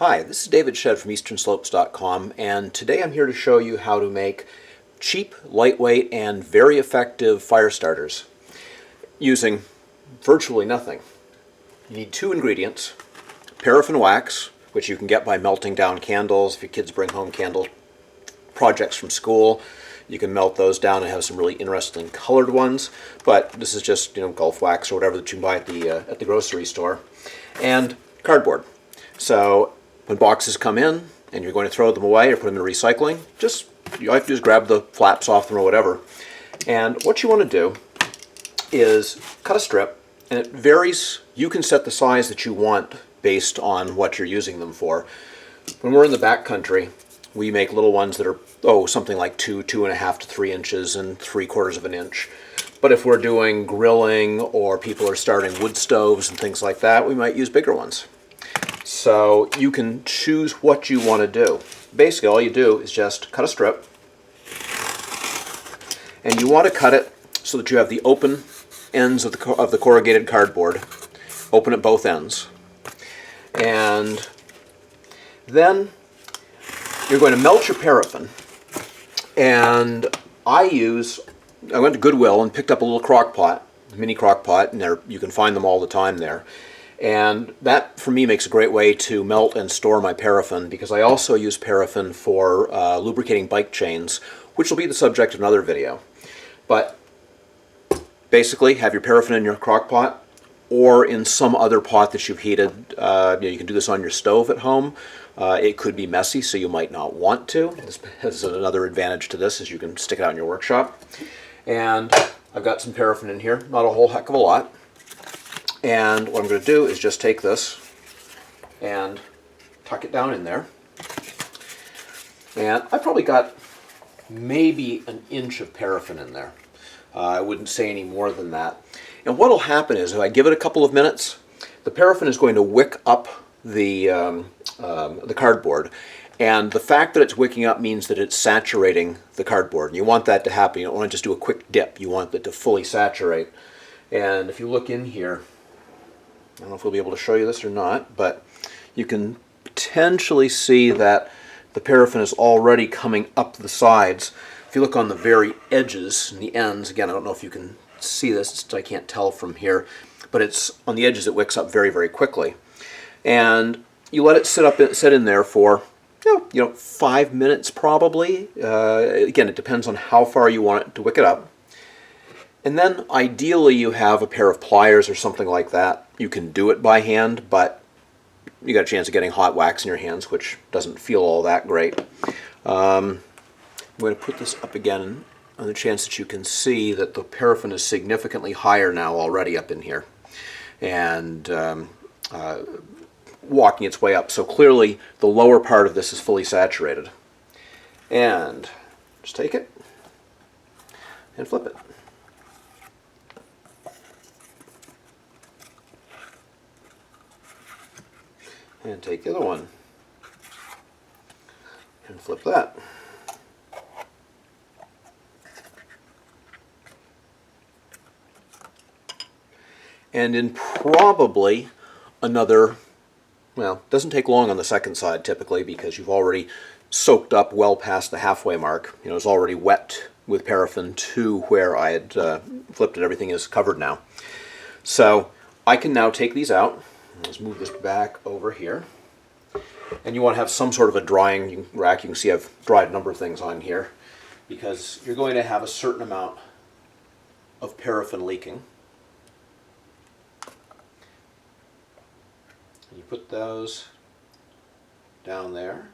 Hi, this is David Shedd from easternslopes.com, and today I'm here to show you how to make cheap, lightweight, and very effective fire starters using virtually nothing. You need two ingredients: paraffin wax, which you can get by melting down candles. If your kids bring home candle projects from school, you can melt those down and have some really interesting colored ones. But this is just, Gulf wax or whatever that you can buy at the grocery store. And cardboard. So when boxes come in and you're going to throw them away or put them in recycling, all you have to do is grab the flaps off them or whatever. And what you want to do is cut a strip, and it varies. You can set the size that you want based on what you're using them for. When we're in the back country, we make little ones that are something like 2.5 to 3 inches and 3/4 of an inch. But if we're doing grilling or people are starting wood stoves and things like that, we might use bigger ones. So you can choose what you want to do. Basically, all you do is just cut a strip, and you want to cut it so that you have the open ends of the corrugated cardboard, open at both ends. And then you're going to melt your paraffin. And I went to Goodwill and picked up a little crock pot, mini crock pot, and you can find them all the time there. And that, for me, makes a great way to melt and store my paraffin, because I also use paraffin for lubricating bike chains, which will be the subject of another video. But basically, have your paraffin in your crock pot or in some other pot that you've heated. You can do this on your stove at home. It could be messy, so you might not want to. This has another advantage to this, is you can stick it out in your workshop. And I've got some paraffin in here, not a whole heck of a lot. And what I'm going to do is just take this and tuck it down in there. And I've probably got maybe an inch of paraffin in there. I wouldn't say any more than that. And what will happen is, if I give it a couple of minutes, the paraffin is going to wick up the cardboard. And the fact that it's wicking up means that it's saturating the cardboard. And you want that to happen. You don't want to just do a quick dip. You want it to fully saturate. And if you look in here, I don't know if we'll be able to show you this or not, but you can potentially see that the paraffin is already coming up the sides. If you look on the very edges and the ends, again, I don't know if you can see this, I can't tell from here, but it's on the edges it wicks up very, very quickly. And you let it sit in there for 5 minutes probably. Again, it depends on how far you want it to wick it up. And then ideally you have a pair of pliers or something like that. You can do it by hand, but you got a chance of getting hot wax in your hands, which doesn't feel all that great. I'm going to put this up again on the chance that you can see that the paraffin is significantly higher now already up in here, and walking its way up. So clearly the lower part of this is fully saturated. And just take it and flip it. And take the other one and flip that. And in probably another, it doesn't take long on the second side typically, because you've already soaked up well past the halfway mark. It's already wet with paraffin to where I had flipped it. Everything is covered now. So I can now take these out. Let's move this back over here. And you want to have some sort of a drying rack. You can see I've dried a number of things on here, because you're going to have a certain amount of paraffin leaking. And you put those down there.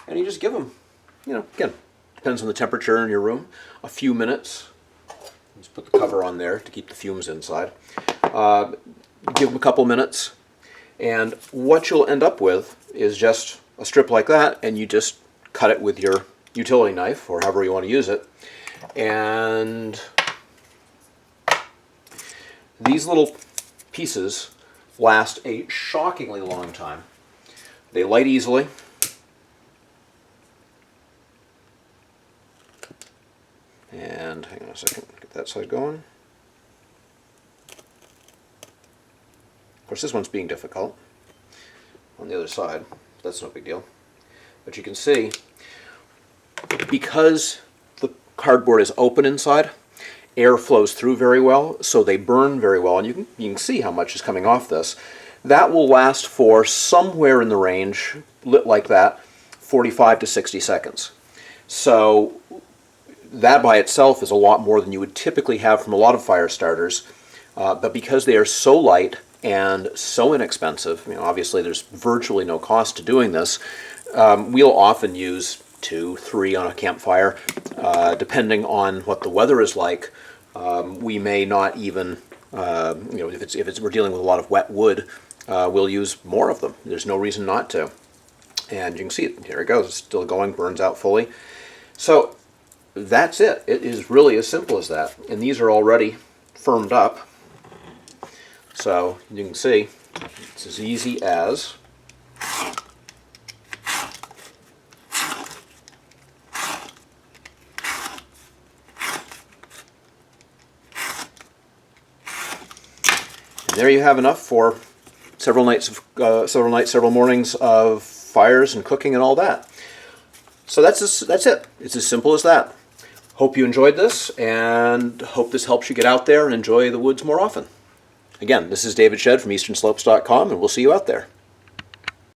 And you just give them, again, depends on the temperature in your room, a few minutes. Just put the cover on there to keep the fumes inside. Give them a couple minutes, and what you'll end up with is just a strip like that, and you just cut it with your utility knife or however you want to use it. And these little pieces last a shockingly long time. They light easily. And hang on a second, get that side going. Of course, this one's being difficult on the other side. That's no big deal. But you can see, because the cardboard is open inside, air flows through very well, so they burn very well, and you can see how much is coming off this. That will last for somewhere in the range, lit like that, 45 to 60 seconds. So that by itself is a lot more than you would typically have from a lot of fire starters, but because they are so light and so inexpensive, obviously there's virtually no cost to doing this, we'll often use 2, 3 on a campfire, depending on what the weather is like. We may not even, if we're dealing with a lot of wet wood, we'll use more of them. There's no reason not to. And you can see it. Here it goes. It's still going, burns out fully. So that's it. It is really as simple as that. And these are already firmed up. So you can see it's as easy as there you have enough for several several mornings of fires and cooking and all that. So that's it. It's as simple as that. Hope you enjoyed this, and hope this helps you get out there and enjoy the woods more often. Again, this is David Shedd from EasternSlopes.com, and we'll see you out there.